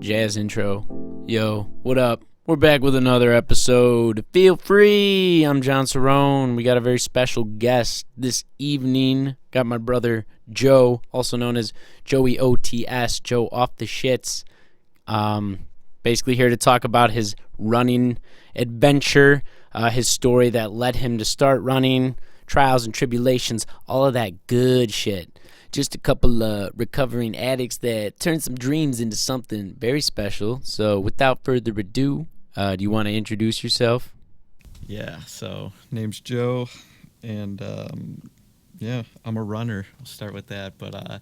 jazz intro. Yo, what up? We're back with another episode. Feel free. I'm Jon Cerone. We got a very special guest this evening. Got my brother Joe, also known as Joey OTS, Joe Off the Shits. Basically here to talk about his running adventure, his story that led him to start running, trials and tribulations, all of that good shit. Just a couple of recovering addicts that turned some dreams into something very special. So without further ado, do you want to introduce yourself? Yeah, so name's Joe, and I'm a runner. We'll start with that, but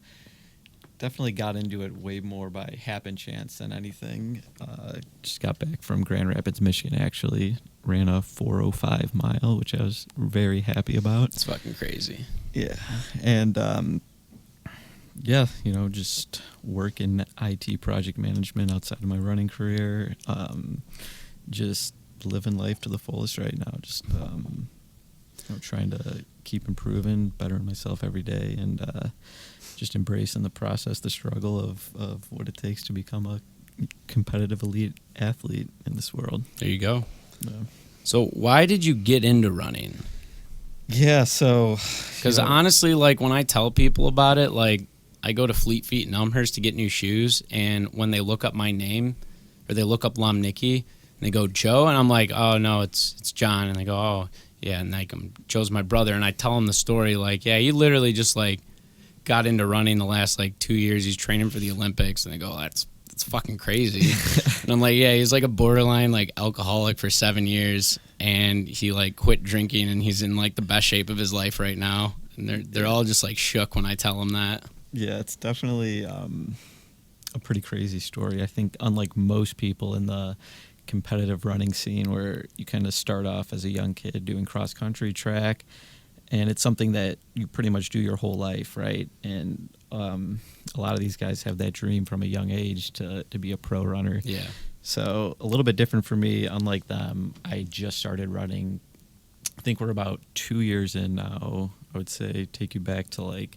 definitely got into it way more by happen chance than anything. Just got back from Grand Rapids, Michigan, actually. Ran a 4:05 mile, which I was very happy about. It's fucking crazy. Yeah, and just work in IT project management outside of my running career. Just living life to the fullest right now. Just trying to keep improving, bettering myself every day, and just embracing the process, the struggle of what it takes to become a competitive elite athlete in this world. There you go. Yeah. So why did you get into running? Yeah, so... Because honestly, like, when I tell people about it, like, I go to Fleet Feet in Elmhurst to get new shoes, and when they look up my name, or they look up Lom Nicky, and they go, Joe, and I'm like, oh, no, it's John, and they go, oh, yeah, and like, Joe's my brother, and I tell them the story, like, yeah, he literally just, like, got into running the last, like, 2 years. He's training for the Olympics, and they go, that's fucking crazy. And I'm like, yeah, he's like a borderline, like, alcoholic for 7 years, and he, like, quit drinking, and he's in, like, the best shape of his life right now, and they're all just, like, shook when I tell them that. Yeah, it's definitely a pretty crazy story. I think unlike most people in the competitive running scene where you kind of start off as a young kid doing cross-country track, and it's something that you pretty much do your whole life, right? And a lot of these guys have that dream from a young age to be a pro runner. Yeah. So a little bit different for me. Unlike them, I just started running. I think we're about 2 years in now. I would say take you back to like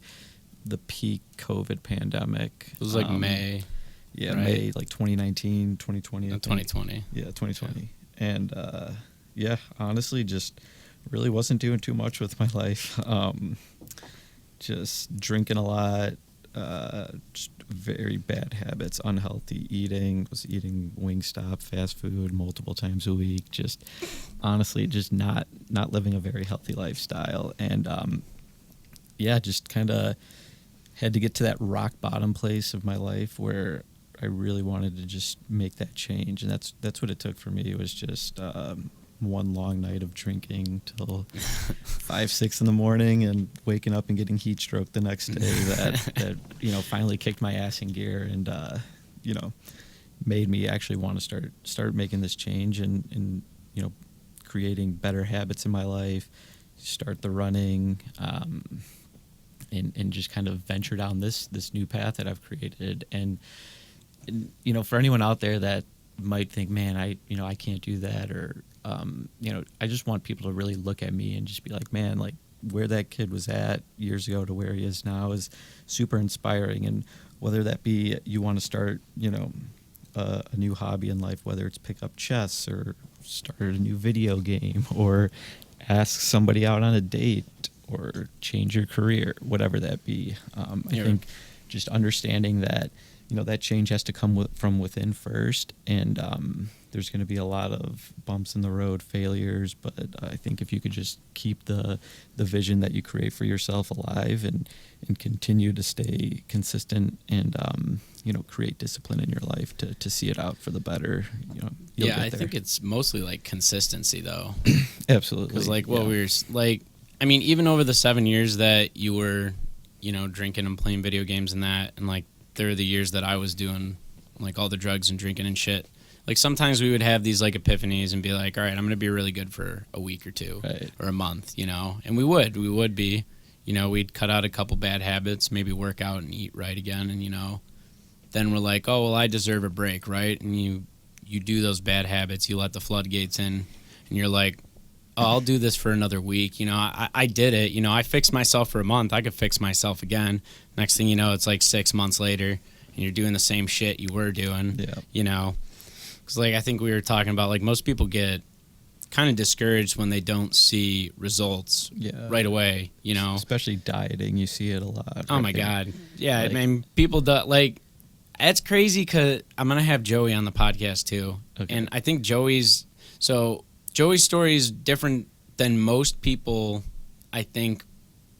the peak COVID pandemic. It was like May. Yeah, right? May, like 2019, 2020. 2020. Yeah, 2020. Yeah. And honestly, just really wasn't doing too much with my life. Just drinking a lot, just very bad habits, unhealthy eating, was eating Wingstop, fast food multiple times a week, just honestly just not living a very healthy lifestyle. And just kind of had to get to that rock bottom place of my life where I really wanted to just make that change. And that's what it took for me. It was just one long night of drinking till 5, 6 in the morning and waking up and getting heat stroke the next day that finally kicked my ass in gear and made me actually want to start making this change and creating better habits in my life, start the running, and just kind of venture down this new path that I've created. And for anyone out there that might think, man, I can't do that, or I just want people to really look at me and just be like, man, like where that kid was at years ago to where he is now is super inspiring. And whether that be you want to start a new hobby in life, whether it's pick up chess or start a new video game or ask somebody out on a date or change your career, whatever that be. I think just understanding that, that change has to come from within first. And there's going to be a lot of bumps in the road, failures. But I think if you could just keep the vision that you create for yourself alive and continue to stay consistent and, create discipline in your life to see it out for the better, Yeah, I think it's mostly like consistency though. Absolutely. Because even over the 7 years that you were, drinking and playing video games and that, and like there are the years that I was doing like all the drugs and drinking and shit. Like sometimes we would have these like epiphanies and be like, all right, I'm going to be really good for a week or two or a month, and we would be, we'd cut out a couple bad habits, maybe work out and eat right again. And, then we're like, oh, well, I deserve a break. Right. And you do those bad habits, you let the floodgates in and you're like, oh, I'll do this for another week. I did it. I fixed myself for a month. I could fix myself again. Next thing you know, it's like 6 months later. and you're doing the same shit you were doing. Yeah. You know, because like I think we were talking about, like most people get kind of discouraged when they don't see results right away. You know, especially dieting, you see it a lot. Oh my God, yeah. Like, I mean, people do like. It's crazy because I'm gonna have Joey on the podcast too, and I think Joey's story is different than most people. I think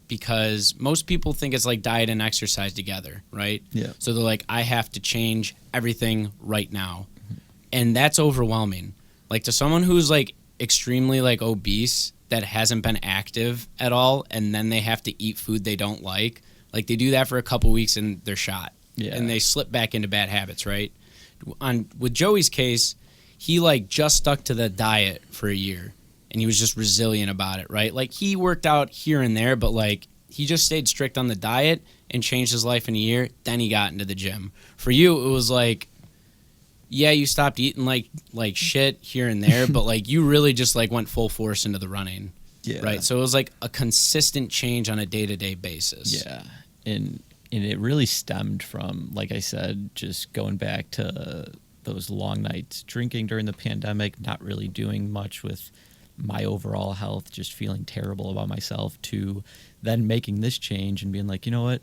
because most people think it's like diet and exercise together, right? Yeah. So they're like, I have to change everything right now, and that's overwhelming. Like to someone who's like extremely like obese that hasn't been active at all, and then they have to eat food they don't like they do that for a couple weeks and they're shot. Yeah. And they slip back into bad habits, right? With Joey's case, he like just stuck to the diet for a year and he was just resilient about it, right? Like he worked out here and there, but like he just stayed strict on the diet and changed his life in a year. Then he got into the gym. For you, it was like, yeah, you stopped eating like shit here and there, but like you really just like went full force into the running. Yeah. Right. So it was like a consistent change on a day-to-day basis. Yeah. And it really stemmed from, like I said, just going back to those long nights drinking during the pandemic, not really doing much with my overall health, just feeling terrible about myself, to then making this change and being like, you know what,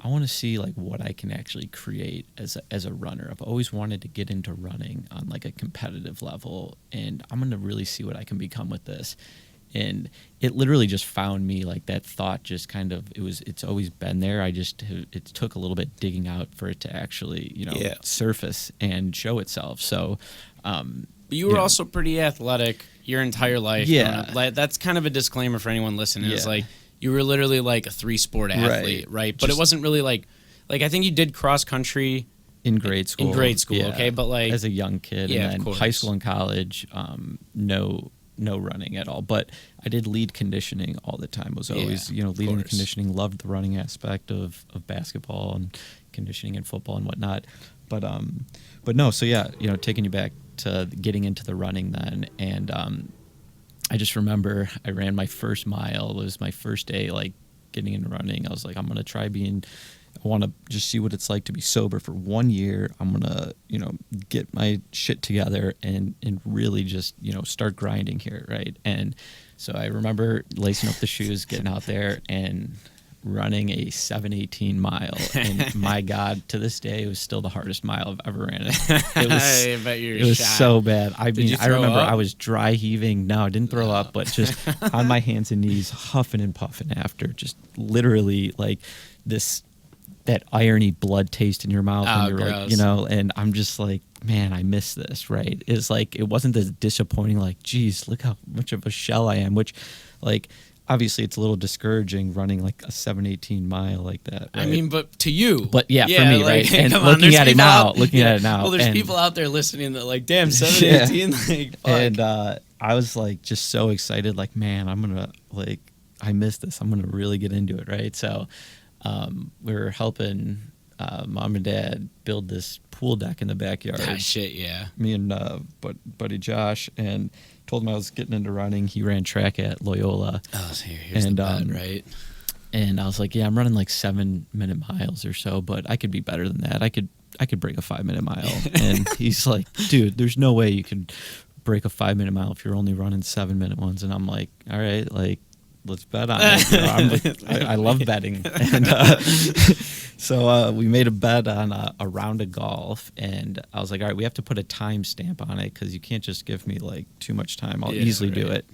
I want to see like what I can actually create as a runner. I've always wanted to get into running on like a competitive level, and I'm going to really see what I can become with this. And it literally just found me, like that thought just kind of, it's always been there. It took a little bit digging out for it to actually, surface and show itself. So, but you were also pretty athletic your entire life. Yeah. Like, that's kind of a disclaimer for anyone listening. It's like, you were literally like a 3-sport athlete, right? But it wasn't really like I think you did cross country in grade school. Okay. But like as a young kid, and then high school and college, no running at all, but I did lead conditioning all the time. Was always, leading the conditioning, loved the running aspect of basketball and conditioning and football and whatnot. But no, so yeah, taking you back to getting into the running then. And I just remember I ran my first mile. It was my first day, like getting into running. I was like, I'm going to try I want to just see what it's like to be sober for 1 year. I'm going to, get my shit together and really just, start grinding here, right? And so I remember lacing up the shoes, getting out there and running a 7:18 mile. And my God, to this day, it was still the hardest mile I've ever ran. It was so bad. I mean, I remember I was dry heaving. No, I didn't throw up, but just on my hands and knees, huffing and puffing after, just literally like that irony blood taste in your mouth, and you're gross. like, and I'm just like, man, I miss this, right? It's like, it wasn't this disappointing, like, geez, look how much of a shell I am, which, like, obviously it's a little discouraging running like a 7:18 mile like that, right? I mean, but to you. But yeah, for me, like, right? And looking at it now. Well, there's people out there listening that like, damn, 7:18, like, fuck. And I was like, just so excited, like, man, I'm going to, like, I miss this. I'm going to really get into it, right? So we were helping mom and dad build this pool deck in the backyard. Ah, shit, yeah. Me and buddy Josh, and told him I was getting into running. He ran track at Loyola. Oh, so here's the bet, right? And I was like, yeah, I'm running like 7-minute miles or so, but I could be better than that. I could break a 5-minute mile. And he's like, dude, there's no way you could break a 5-minute mile if you're only running 7-minute ones. And I'm like, all right, like, let's bet on it. I love betting. And so we made a bet on a round of golf, and I was like, all right, we have to put a time stamp on it because you can't just give me like too much time. I'll easily do it.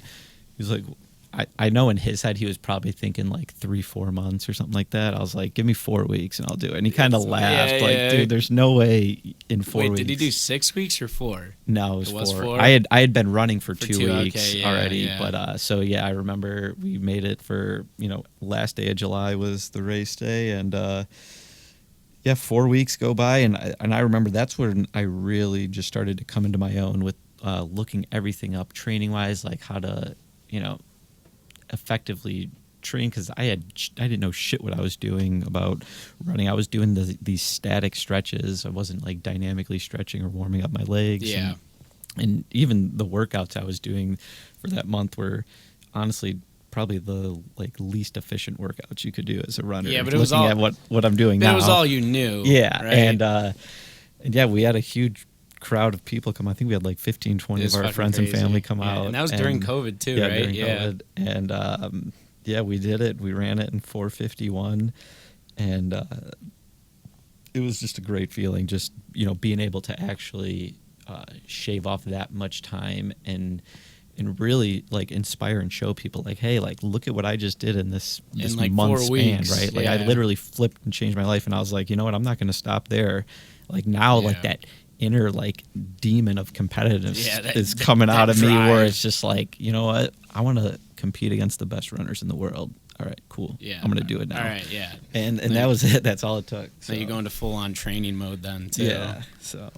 He was like, I know in his head he was probably thinking like 3-4 months or something like that. I was like, give me 4 weeks and I'll do it. And he kind of laughed, dude, there's no way in 4 weeks. Wait, did he do 6 weeks or 4? No, it was 4. I had been running for 2 weeks already, yeah. But so yeah, I remember we made it for, last day of July was the race day, and 4 weeks go by, and I remember that's when I really just started to come into my own with looking everything up training wise, like how to, effectively train, because I didn't know shit what I was doing about running. I was doing these static stretches. I wasn't like dynamically stretching or warming up my legs. And even the workouts I was doing for that month were honestly probably the least efficient workouts you could do as a runner. Yeah, but it was looking all at what I'm doing now. It was all you knew. Yeah, right? and yeah, we had a huge crowd of people come. I think we had 15, 20 of our friends crazy. and family come out. And that was during COVID too, yeah, right? During COVID. And yeah, we did it. We ran it in 4:51, and it was just a great feeling. Just being able to actually shave off that much time and really inspire and show people hey, look at what I just did in this month 4 span, weeks. right? Yeah. I literally flipped and changed my life, and I was like, you know what, I'm not going to stop there. Now, that inner demon of competitiveness is coming out of me, where it's just you know what, I want to compete against the best runners in the world. All right, cool. Yeah, I'm gonna do it now. All right, yeah. And that was it. That's all it took. So you go into full on training mode then too. Yeah. So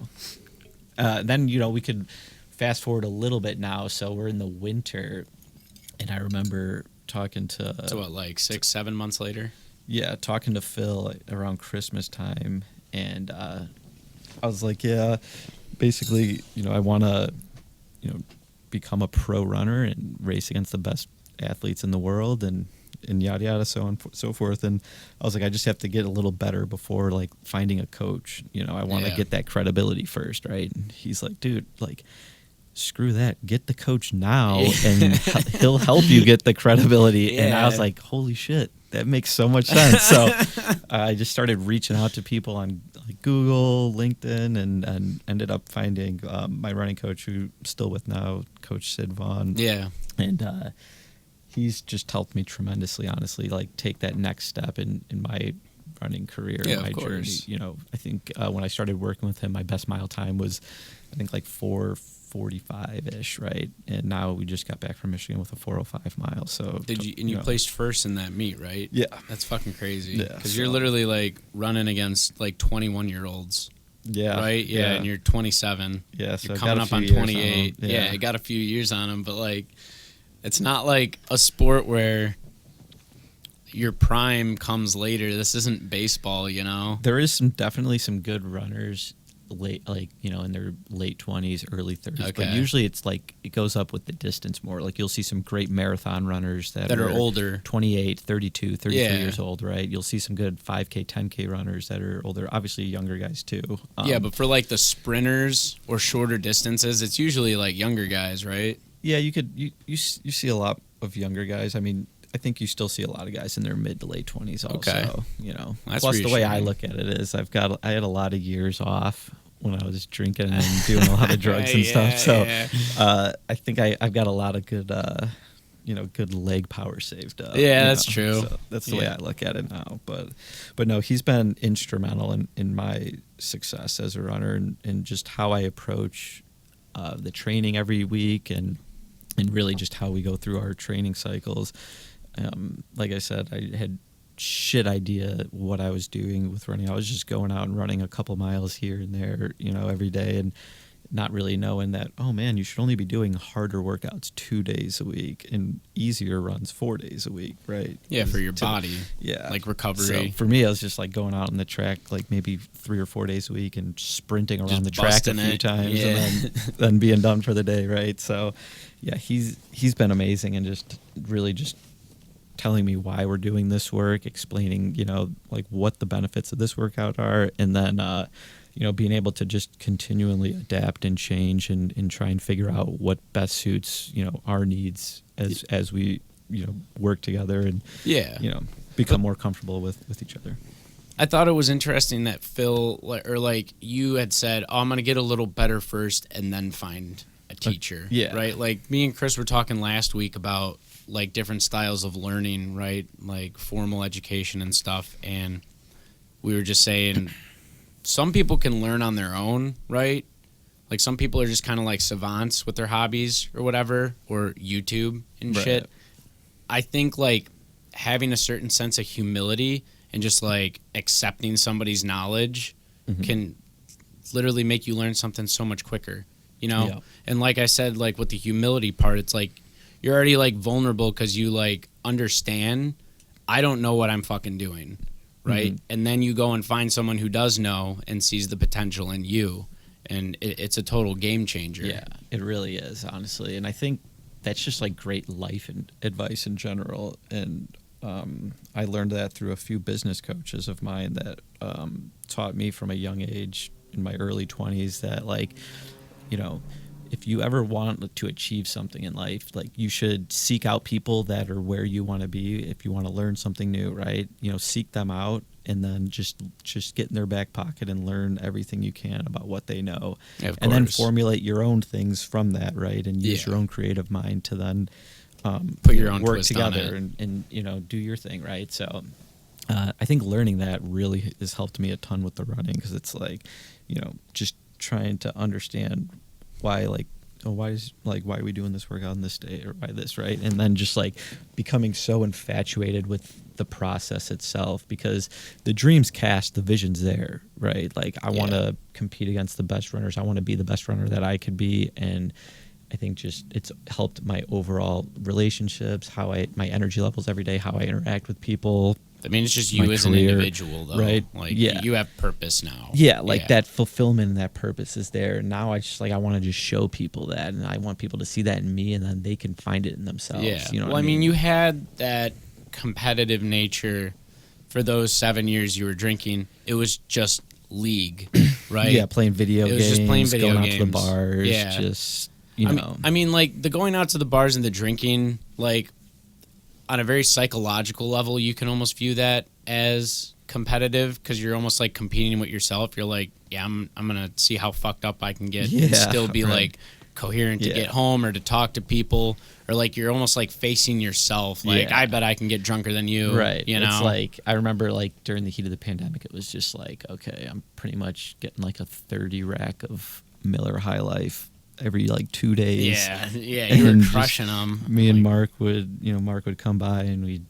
then we could fast forward a little bit now. So we're in the winter, and I remember talking to. So what, 6-7 months later? Yeah, talking to Phil around Christmas time, and I was like, yeah, basically, I want to, become a pro runner and race against the best athletes in the world, and yada yada, so on so forth. And I was like, I just have to get a little better before finding a coach. I want to get that credibility first, right? And he's like, dude, screw that, get the coach now, and he'll help you get the credibility. Yeah. And I was like, holy shit, that makes so much sense. So I just started reaching out to people on Google, LinkedIn, and ended up finding my running coach, who I'm still with now, Coach Sid Vaughn. Yeah. And he's just helped me tremendously, honestly, take that next step in my running career, my journey. I think when I started working with him, my best mile time was, I think, 4:45-ish, right? And now we just got back from Michigan with a 4:05 mile. So you placed first in that meet, right? Yeah. That's fucking crazy. Yeah, because you're literally running against 21-year-olds. Yeah. Right? Yeah, and you're 27. Yeah, so you're coming up on 28. Yeah, it got a few years on him, but it's not like a sport where your prime comes later. This isn't baseball, There is definitely some good runners late, in their late 20s, early 30s. Okay. But usually it's it goes up with the distance more. You'll see some great marathon runners that are older, 28, 32, 33 years old, right? You'll see some good 5K, 10K runners that are older. Obviously younger guys too. Yeah, but for the sprinters or shorter distances, it's usually younger guys, right? Yeah, you see a lot of younger guys. I mean, I think you still see a lot of guys in their mid to late 20s also. Okay. That's plus the way I look at it is I had a lot of years off when I was drinking and doing a lot of drugs and stuff. So I think I've got a lot of good good leg power saved up. Yeah, that's true. So that's the way I look at it now. But no, he's been instrumental in my success as a runner, and just how I approach the training every week, and really just how we go through our training cycles. Like I said, I had shit idea what I was doing with running. I was just going out and running a couple miles here and there, every day, and not really knowing that, oh man, you should only be doing harder workouts 2 days a week and easier runs 4 days a week, right? Yeah, for your body. Yeah. Recovery. So for me, I was just going out on the track maybe 3 or 4 days a week and sprinting around the track a few times, and then being done for the day, right? So yeah, he's been amazing, and just really just telling me why we're doing this work, explaining, what the benefits of this workout are, and then, being able to just continually adapt and change and try and figure out what best suits, our needs as we, work together and, become more comfortable with each other. I thought it was interesting that Phil, you had said, oh, I'm going to get a little better first and then find a teacher. Yeah. Right? Me and Chris were talking last week about different styles of learning, right? Formal education and stuff. And we were just saying some people can learn on their own, right? Some people are just kind of savants with their hobbies or whatever, or YouTube and shit. I think having a certain sense of humility and just accepting somebody's knowledge can literally make you learn something so much quicker, Yeah. And like I said, with the humility part, it's you're already vulnerable because you understand I don't know what I'm fucking doing, right? Mm-hmm. And then you go and find someone who does know and sees the potential in you, and it's a total game changer. Yeah, it really is, honestly. And I think that's just like great life and advice in general. And I learned that through a few business coaches of mine that taught me from a young age in my early 20s that, like, you know, if you ever want to achieve something in life, like, you should seek out people that are where you want to be. If you want to learn something new, right? You know, seek them out and then just get in their back pocket and learn everything you can about what they know. Yeah, of and then course. formulate your own things from that, right? And use Yeah. your own creative mind to then Put your own work twist on together it. and you know, do your thing, right? So I think learning that really has helped me a ton with the running, because it's like, you know, just trying to understand why, like, oh, why are we doing this workout on this day, or why this, right? And then just like becoming so infatuated with the process itself, because the dream's cast, the vision's there, right? Like, I want to compete against the best runners. I want to be the best runner that I could be. And I think just it's helped my overall relationships, my energy levels every day, how I interact with people. I mean, it's just my you as an career, individual, though. right? Like, Yeah. you have purpose now. Yeah, like that fulfillment and that purpose is there. Now I want to just show people that, and I want people to see that in me, and then they can find it in themselves. Yeah. You know Well, what I mean, you had that competitive nature for those 7 years you were drinking. It was just league, right? Yeah, playing video It was games, just playing video going out games. to the bars, Yeah. just, you know. I mean, like, the going out to the bars and the drinking, like, on a very psychological level, you can almost view that as competitive, because you're almost like competing with yourself. You're like, yeah, I'm gonna see how fucked up I can get and Yeah, still be right. like coherent to Yeah. get home or to talk to people, or like you're almost like facing yourself. Like, Yeah. I bet I can get drunker than you. Right. You know, It's like, I remember, like, during the heat of the pandemic, it was just like, okay, I'm pretty much getting like a 30 rack of Miller High Life every like 2 days. yeah, you were And just crushing them. Me and Mark would come by and we'd,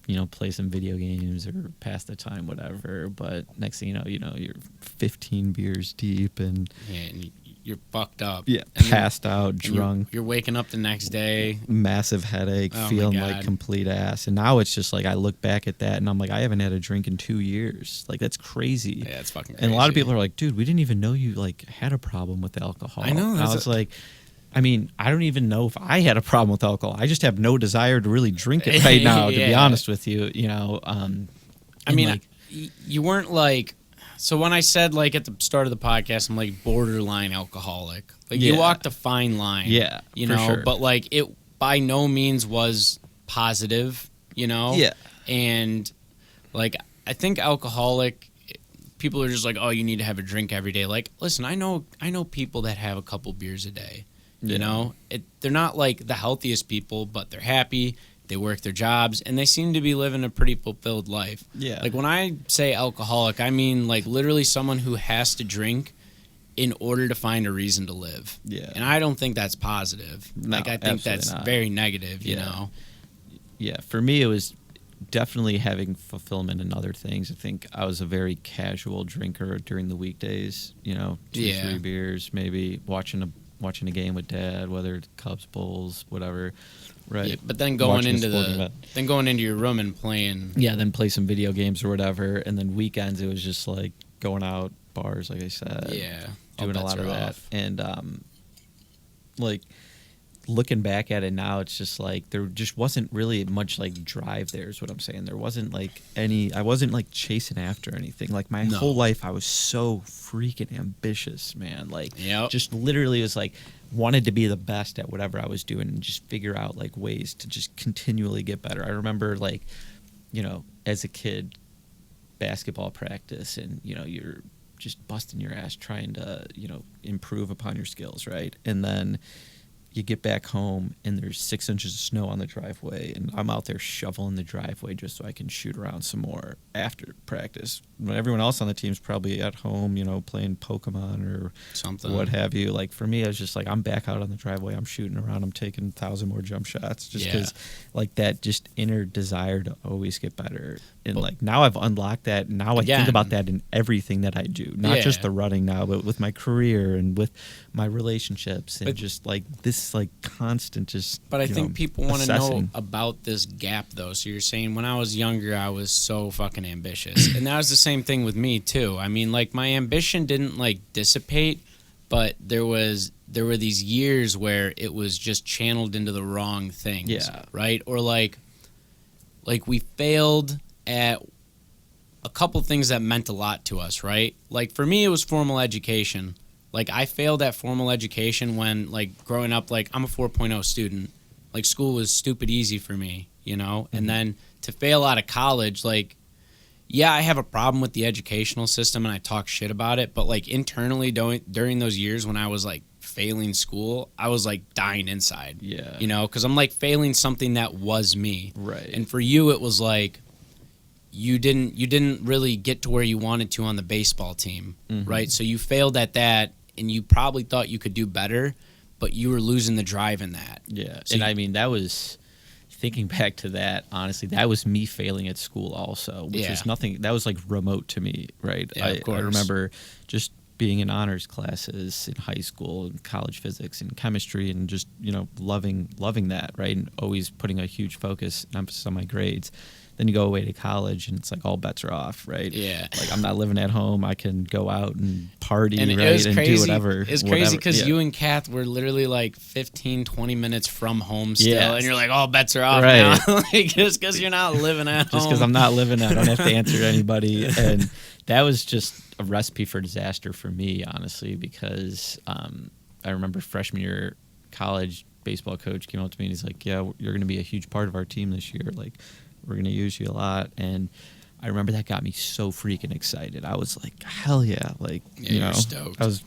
you know, play some video games or pass the time, whatever. But next thing you know, you're 15 beers deep and and you're fucked up. yeah, And then- passed out, and drunk, You're waking up the next day. massive headache, Oh my feeling God. like complete ass. And now it's just like, I look back at that and I'm like, I haven't had a drink in 2 years. Like, that's crazy. Yeah, it's fucking crazy. And a lot of people are like, dude, we didn't even know you like had a problem with alcohol. I know, And I that's was like, I mean, I don't even know if I had a problem with alcohol. I just have no desire to really drink it right now, to be Yeah. honest with you. You know, I and, mean, like, you weren't like. So when I said, like, at the start of the podcast, I'm like borderline alcoholic. Like, you Yeah. walked a fine line. Yeah, you for know, sure. but like, it by no means was positive. You know. Yeah. And like, I think alcoholic people are just like, oh, you need to have a drink every day. Like, listen, I know people that have a couple beers a day. You Yeah. know, they're not like the healthiest people, but they're happy. They work their jobs, and they seem to be living a pretty fulfilled life. Yeah. Like, when I say alcoholic, I mean, like, literally someone who has to drink in order to find a reason to live. Yeah. And I don't think that's positive. No, like, I think absolutely that's not. very negative, you Yeah. know? yeah, for me, it was definitely having fulfillment in other things. I think I was a very casual drinker during the weekdays, you know, 2-3 beers, maybe watching a game with dad, whether it's Cubs, Bulls, whatever. Right. Yeah, but then going Watching a into sporting event. going into your room and playing. Yeah, then play some video games or whatever, and then weekends it was just like going out, bars, like I said. Yeah. all doing a bets lot of are that. off. And like looking back at it now, it's just like there just wasn't really much like drive there is what I'm saying. There wasn't like I wasn't like chasing after anything. Like my No. whole life I was so freaking ambitious, man. Like Yep. just literally was like wanted to be the best at whatever I was doing and just figure out like ways to just continually get better. I remember like, you know, as a kid, basketball practice and, you know, you're just busting your ass trying to, you know, improve upon your skills, right? And then you get back home and there's 6 inches of snow on the driveway and I'm out there shoveling the driveway just so I can shoot around some more after practice. When everyone else on the team's probably at home, you know, playing Pokemon or Something. what have you. Like for me, I was just like, I'm back out on the driveway. I'm shooting around. I'm taking 1,000 more jump shots just because like that just inner desire to always get better. And like now I've unlocked that. Now I think about that in everything that I do, not just the running now, but with my career and with my relationships and just like this like constant just. But I think people want to know assessing. about this gap, though. So you're saying when I was younger, I was so fucking ambitious. And that was the same thing with me, too. I mean, like, my ambition didn't, like, dissipate, but there was there were these years where it was just channeled into the wrong things. Yeah. Right? Or like we failed at a couple things that meant a lot to us, right? Like for me, it was formal education. Like I failed at formal education when, like, growing up, like I'm a 4.0 student. Like school was stupid easy for me, you know? And then to fail out of college, like, yeah, I have a problem with the educational system and I talk shit about it, but like internally during those years when I was like failing school, I was like dying inside. Yeah. You know, because I'm like failing something that was me. Right. And for you, it was like you didn't really get to where you wanted to on the baseball team, right? So you failed at that, and you probably thought you could do better, but you were losing the drive in that. Yeah. So and I mean, that was, thinking back to that, honestly, that was me failing at school also, which was nothing, that was like remote to me, right? Yeah, of course. I remember just being in honors classes in high school, and college physics and chemistry, and just, you know, loving that, right? And always putting a huge focus and emphasis on my grades. Then you go away to college, and it's like all bets are off, right? Yeah. Like I'm not living at home. I can go out and party, And right? it was and crazy. do whatever. It's crazy because Yeah. you and Kath were literally like 15, 20 minutes from home still, Yeah. and you're like, all bets are off Right. now. Like, just because you're not living at home. Just because I'm not living, I don't have to answer to anybody. And that was just a recipe for disaster for me, honestly, because I remember freshman year college, baseball coach came up to me and he's like, yeah, you're going to be a huge part of our team this year. Like, we're going to use you a lot. And I remember that got me so freaking excited. I was like, hell yeah. Like, Yeah, you you're know, stoked. I was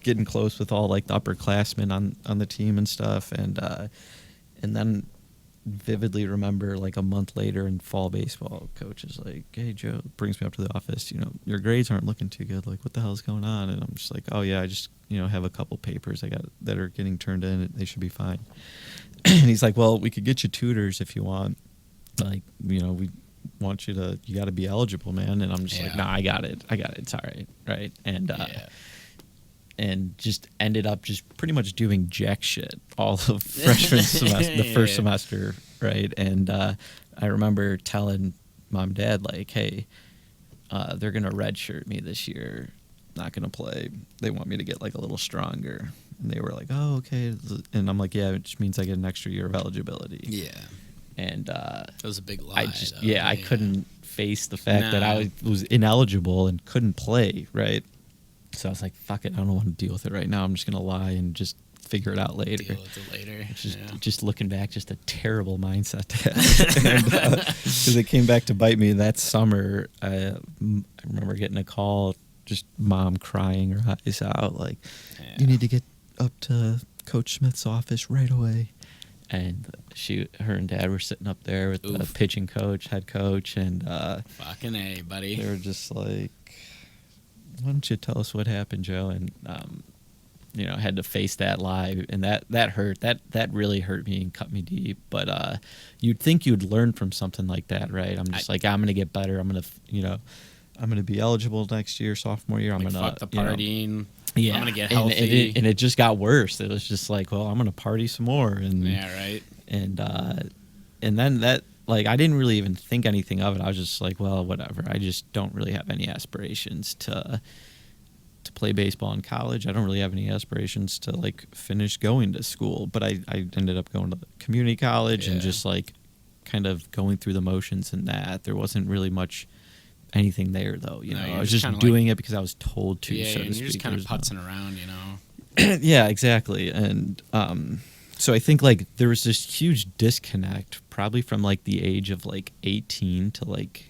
getting close with all like the upperclassmen on the team and stuff. And then vividly remember like a month later in fall baseball, coach is like, hey, Joe, brings me up to the office, you know, your grades aren't looking too good. Like, what the hell's going on? And I'm just like, oh yeah, I just, you know, have a couple papers I got that are getting turned in. They should be fine. And he's like, well, we could get you tutors if you want. Like, you know, we want you got to be eligible, man. And I'm just like, nah, I got it. It's all right. Right. And, and just ended up just pretty much doing jack shit all of freshman semester, the first semester. Right. And, I remember telling mom and dad, like, hey, they're going to redshirt me this year. Not going to play. They want me to get like a little stronger. And they were like, oh, okay. And I'm like, yeah, it just means I get an extra year of eligibility. Yeah. And that was a big lie. I couldn't face the fact that I was ineligible and couldn't play, right? So I was like, fuck it, I don't want to deal with it right now. I'm just going to lie and just figure it out later. Deal with it later. Just looking back, just a terrible mindset to have. Because it came back to bite me that summer. I remember getting a call, just mom crying her eyes out, like, you need to get up to Coach Smith's office right away. And her and dad were sitting up there with the pitching coach, head coach, and fucking A, buddy. They were just like, why don't you tell us what happened, Joe? And you know, had to face that lie, and that hurt. That really hurt me and cut me deep. But you'd think you'd learn from something like that, right? I'm just like, I'm gonna get better. I'm gonna be eligible next year, sophomore year. I'm gonna fuck the partying. You know, yeah, I'm gonna get healthy. And it just got worse. It was just like, well, I'm gonna party some more. And yeah, right. And then that, like, I didn't really even think anything of it. I was just like, well, whatever. I just don't really have any aspirations to play baseball in college. I don't really have any aspirations to like finish going to school. But I ended up going to community college and just like kind of going through the motions in that. There wasn't really much anything there, though. You know, I was just doing it because I was told to. Yeah, so to and you're speak. just kind of putzing around, you know. Yeah, exactly. And so I think like there was this huge disconnect, probably from like the age of like 18 to like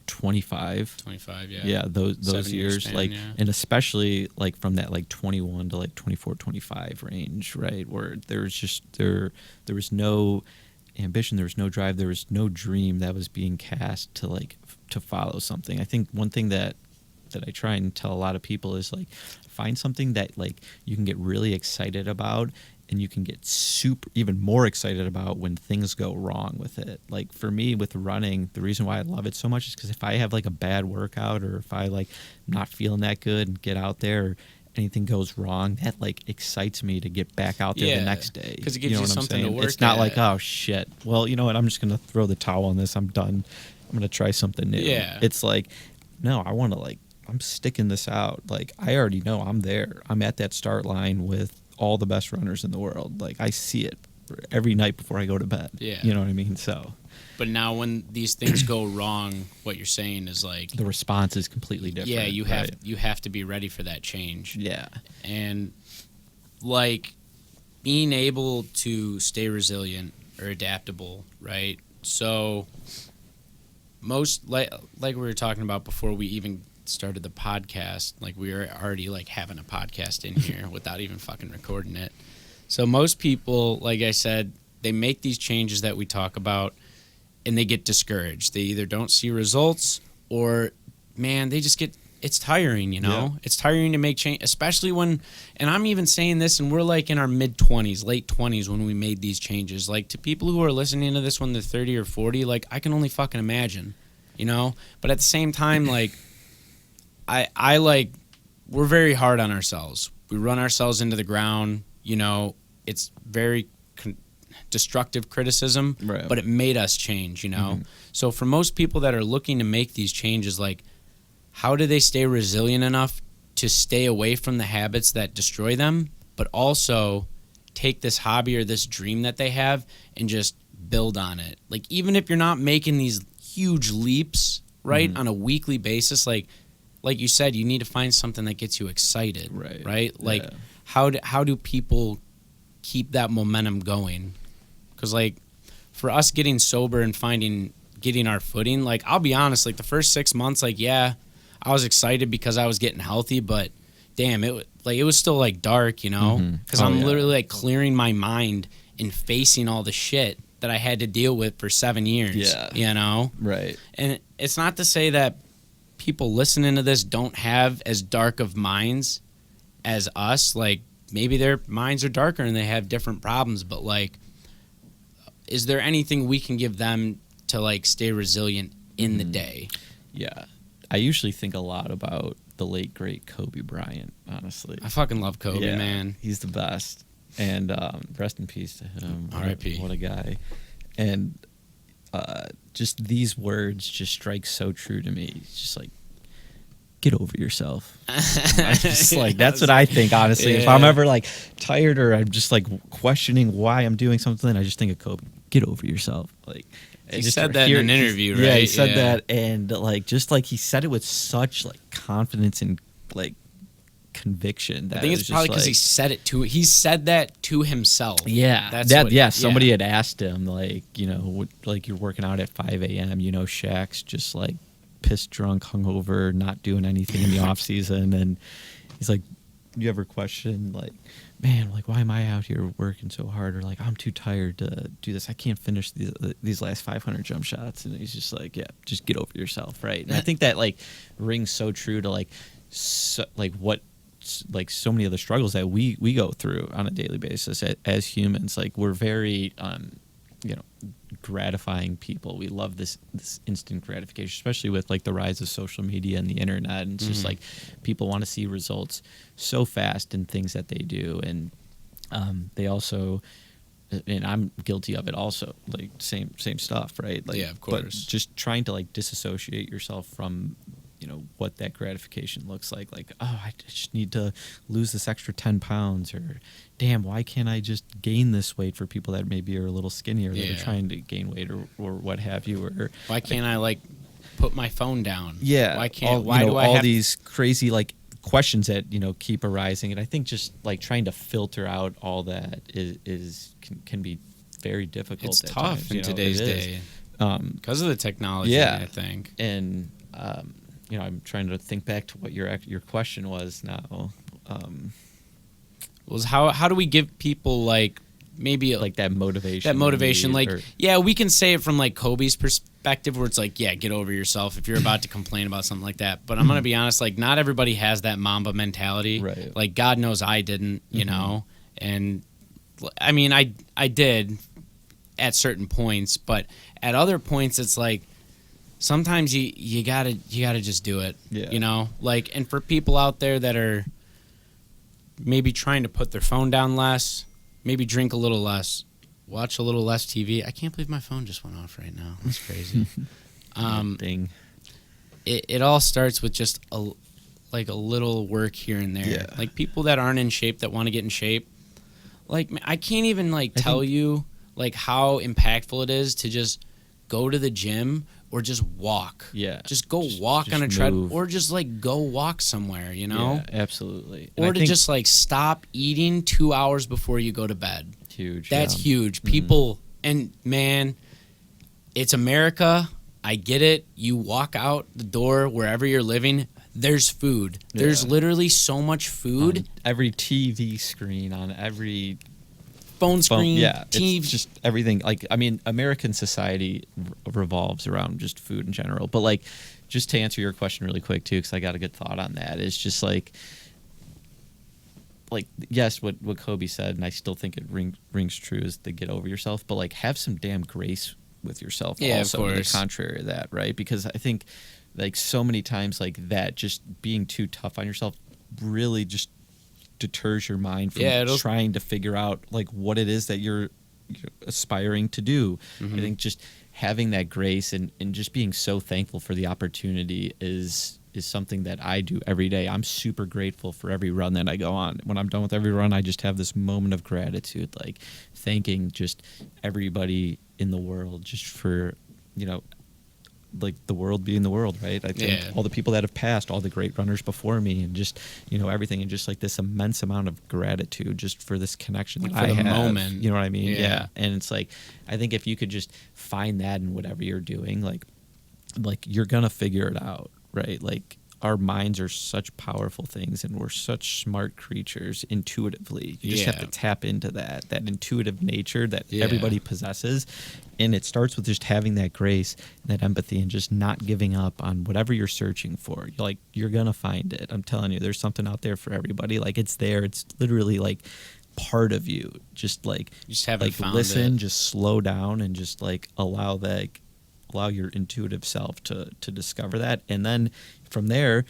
25. 25, yeah. Yeah, those years, span, like, and especially like from that like 21 to like 24, 25 range, right? Where there was no ambition, there was no drive, there was no dream that was being cast to like to follow something. I think one thing that I try and tell a lot of people is like, find something that like you can get really excited about, and you can get even more excited about when things go wrong with it. Like for me with running, the reason why I love it so much is because if I have like a bad workout, or if I like not feeling that good and get out there, or anything goes wrong, that like excites me to get back out there the next day. Because it gives you something to work It's not at. like, oh shit, well, you know what, I'm just gonna throw the towel on this, I'm done, I'm gonna try something new. Yeah. It's like, no, I want to I'm sticking this out. Like, I already know I'm there. I'm at that start line with all the best runners in the world. Like, I see it every night before I go to bed. Yeah. You know what I mean? So, but now when these things go wrong, what you're saying is like the response is completely different. Yeah, you have to be ready for that change. Yeah. And like being able to stay resilient or adaptable, right? So most like we were talking about before we even started the podcast, like we were already like having a podcast in here without even fucking recording it. So most people, like I said, they make these changes that we talk about and they get discouraged. They either don't see results or, man, they just get, it's tiring, you know? Yeah. It's tiring to make change, especially when, and I'm even saying this, and we're like in our mid-20s, late 20s when we made these changes. Like, to people who are listening to this when they're 30 or 40, like, I can only fucking imagine, you know? But at the same time, like, I like, we're very hard on ourselves. We run ourselves into the ground, you know? It's very destructive criticism, right. But it made us change, you know? So for most people that are looking to make these changes, like, how do they stay resilient enough to stay away from the habits that destroy them, but also take this hobby or this dream that they have and just build on it? Like, even if you're not making these huge leaps, right, on a weekly basis, like you said, you need to find something that gets you excited, right? Like, how do people keep that momentum going? Because, like, for us getting sober and getting our footing, like, I'll be honest, like, the first 6 months, like, yeah, I was excited because I was getting healthy, but damn, it was still like dark, you know, because I'm literally like clearing my mind and facing all the shit that I had to deal with for 7 years, you know? Right. And it's not to say that people listening to this don't have as dark of minds as us. Like, maybe their minds are darker and they have different problems, but like, is there anything we can give them to like stay resilient in the day? Yeah. I usually think a lot about the late, great Kobe Bryant, honestly. I fucking love Kobe, man. He's the best. And rest in peace to him. R.I.P. What a guy. And just these words just strike so true to me. It's just like, get over yourself. I just like, that's what I think, honestly. If I'm ever like tired or I'm just like questioning why I'm doing something, I just think of Kobe. Get over yourself. Like, he said that in an interview, right? Yeah, he said that, and like, just like he said it with such like confidence and like conviction. That I think it's probably because he said that to himself. Yeah, somebody had asked him, like, you know, like, you're working out at 5 a.m. You know, Shaq's just like pissed drunk, hungover, not doing anything in the off season, and he's like, you ever question like, man, like, why am I out here working so hard? Or like, I'm too tired to do this. I can't finish these last 500 jump shots. And he's just like, yeah, just get over yourself, right? And I think that like rings so true to like, so so many of the struggles that we go through on a daily basis as humans. Like, we're very you know, gratifying people. We love this instant gratification, especially with like the rise of social media and the internet. And it's just like, people want to see results so fast in things that they do. And they also, and I'm guilty of it also, like same stuff, right? Like, yeah, of course. But just trying to like disassociate yourself from, you know, what that gratification looks like. Like, oh, I just need to lose this extra 10 pounds, or damn, why can't I just gain this weight, for people that maybe are a little skinnier that are trying to gain weight or what have you, or why can't I like put my phone down? Yeah. Why can't, all these crazy like questions that, you know, keep arising. And I think just like trying to filter out all that can be very difficult. It's at tough times, in today's day because of the technology, I think. And you know, I'm trying to think back to what your question was now. Was how do we give people like maybe like that motivation? We can say it from like Kobe's perspective, where it's like, yeah, get over yourself if you're about to complain about something like that. But I'm gonna be honest, like, not everybody has that Mamba mentality. Right. Like, God knows I didn't, you know. And I mean, I did at certain points, but at other points, it's like, sometimes you gotta just do it, you know? Like, and for people out there that are maybe trying to put their phone down less, maybe drink a little less, watch a little less TV. I can't believe my phone just went off right now. That's crazy. Ding. It all starts with just like a little work here and there. Yeah. Like people that aren't in shape that want to get in shape. Like I can't even like tell you like how impactful it is to just go to the gym or just walk. Yeah. Just go walk on a treadmill or just like go walk somewhere, you know? Yeah, absolutely. Or to just like stop eating 2 hours before you go to bed. Huge. That's huge. People, and man, it's America. I get it. You walk out the door wherever you're living, there's food. There's literally so much food. On every TV screen, on every phone screen, TV. It's just everything. Like, I mean, American society revolves around just food in general. But like, just to answer your question really quick too, because I got a good thought on that. It's just like yes, what Kobe said, and I still think it rings true, is to get over yourself. But like, have some damn grace with yourself. Yeah, also, of to the course. contrary of that, right? Because I think like so many times like that, just being too tough on yourself really just deters your mind from trying to figure out like what it is that you're aspiring to do. I think just having that grace and just being so thankful for the opportunity is something that I do every day. I'm super grateful for every run that I go on. When I'm done with every run, I just have this moment of gratitude, like thanking just everybody in the world just for, like the world being the world, right? I think all the people that have passed, all the great runners before me, and just, everything, and just like this immense amount of gratitude just for this connection that I have. Moment. You know what I mean? Yeah. And it's like, I think if you could just find that in whatever you're doing, like you're gonna figure it out, right? Like our minds are such powerful things, and we're such smart creatures intuitively. You just have to tap into that intuitive nature that everybody possesses. And it starts with just having that grace and that empathy and just not giving up on whatever you're searching for. You're going to find it. I'm telling you, there's something out there for everybody. Like, it's there. It's literally like part of you. Just like, you just haven't found listen, it. just slow down and just like allow your intuitive self to discover that. And then from there,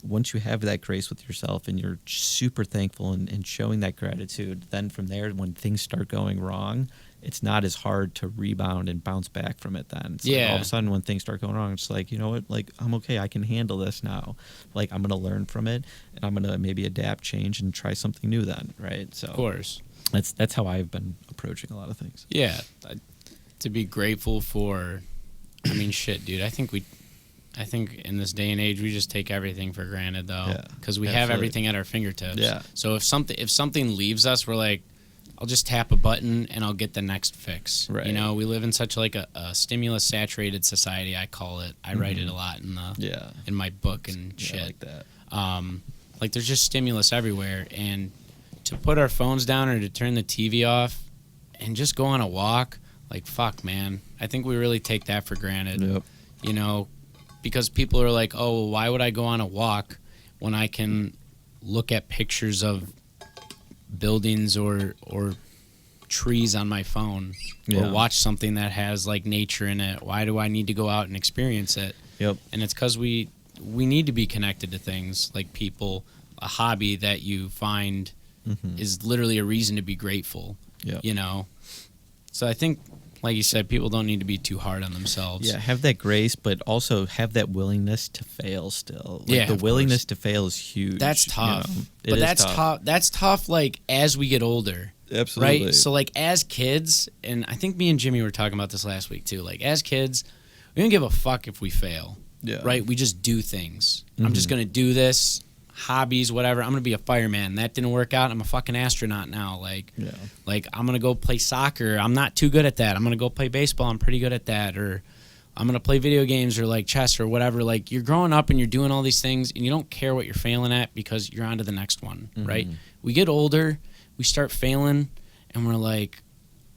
once you have that grace with yourself and you're super thankful and showing that gratitude, then from there, when things start going wrong, it's not as hard to rebound and bounce back from it then. It's like all of a sudden when things start going wrong, it's like, you know what, like, I'm okay. I can handle this now. Like, I'm going to learn from it, and I'm going to maybe adapt, change, and try something new then, right? So of course. That's how I've been approaching a lot of things. Yeah. To be grateful for, I mean, shit, dude. I think in this day and age, we just take everything for granted, though, because we have everything at our fingertips. Yeah. So if something leaves us, we're like, I'll just tap a button and I'll get the next fix. Right. We live in such like a stimulus saturated society. I call it. I write it a lot in my book and shit. Like that. Like there's just stimulus everywhere, and to put our phones down or to turn the TV off and just go on a walk, like, fuck, man. I think we really take that for granted. Yep. Because people are like, oh, well, why would I go on a walk when I can look at pictures of buildings or trees on my phone or watch something that has like nature in it? Why do I need to go out and experience it? Yep. And it's because we need to be connected to things like people. A hobby that you find is literally a reason to be grateful. Yep. So I think, like you said, people don't need to be too hard on themselves. Yeah, have that grace, but also have that willingness to fail still. Like, the willingness to fail is huge. That's tough. But that's tough. That's tough, like, as we get older. Absolutely. Right? So, like, as kids, and I think me and Jimmy were talking about this last week, too. Like, as kids, we don't give a fuck if we fail. Yeah. Right? We just do things. I'm just going to do this. Hobbies, whatever. I'm gonna be a fireman. That didn't work out. I'm a fucking astronaut now. Like I'm gonna go play soccer. I'm not too good at that. I'm gonna go play baseball. I'm pretty good at that. Or I'm gonna play video games or like chess or whatever. Like, you're growing up and you're doing all these things and you don't care what you're failing at because you're on to the next one, right? We get older, we start failing, and we're like,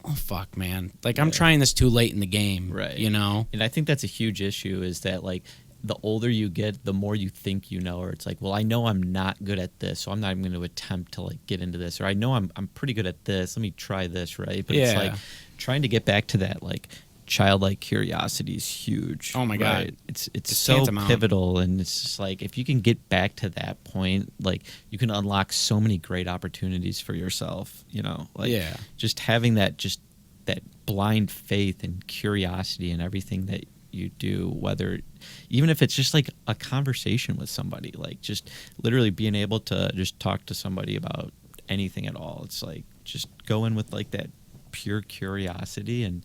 oh fuck, man. Like, I'm trying this too late in the game, right? And I think that's a huge issue. Is that like, the older you get, the more you think you know, or it's like, well, I know I'm not good at this, so I'm not even going to attempt to like get into this, or I know I'm pretty good at this, let me try this, right? But it's like trying to get back to that like childlike curiosity is huge. Oh my God. It's so pivotal, and it's just like, if you can get back to that point, like, you can unlock so many great opportunities for yourself, just having that blind faith and curiosity and everything you do, whether even if it's just like a conversation with somebody, like just literally being able to just talk to somebody about anything at all. It's like just go in with like that pure curiosity and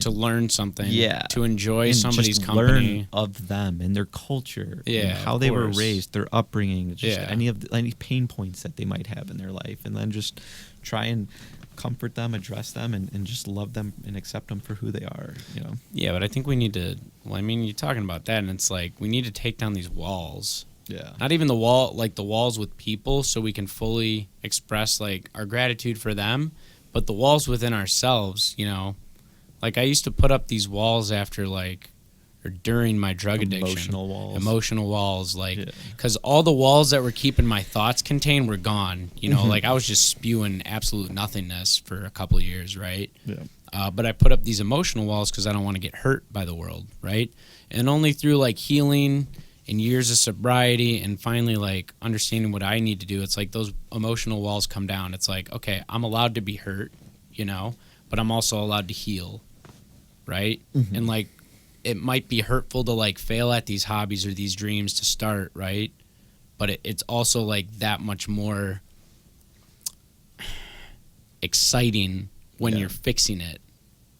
to learn something, yeah, to enjoy and somebody's just company, learn of them and their culture, yeah, and how they were course. raised, their upbringing, just Yeah. any pain points that they might have in their life, and then just try and comfort them, address them, and just love them and accept them for who they are, you know. Yeah, but I think we need to. Well, I mean, you're talking about that, and it's like we need to take down these walls. Yeah. Not even the wall, like the walls with people, so we can fully express like our gratitude for them, but the walls within ourselves, you know. Like I used to put up these walls after like or during my drug addiction. Emotional walls, like because all the walls that were keeping my thoughts contained were gone. You know, like I was just spewing absolute nothingness for a couple of years, right? Yeah. But I put up these emotional walls because I don't want to get hurt by the world, right? And only through like healing and years of sobriety and finally like understanding what I need to do, it's like those emotional walls come down. It's like, okay, I'm allowed to be hurt, you know, but I'm also allowed to heal, right? And like it might be hurtful to like fail at these hobbies or these dreams to start, right? But it's also like that much more exciting when you're fixing it,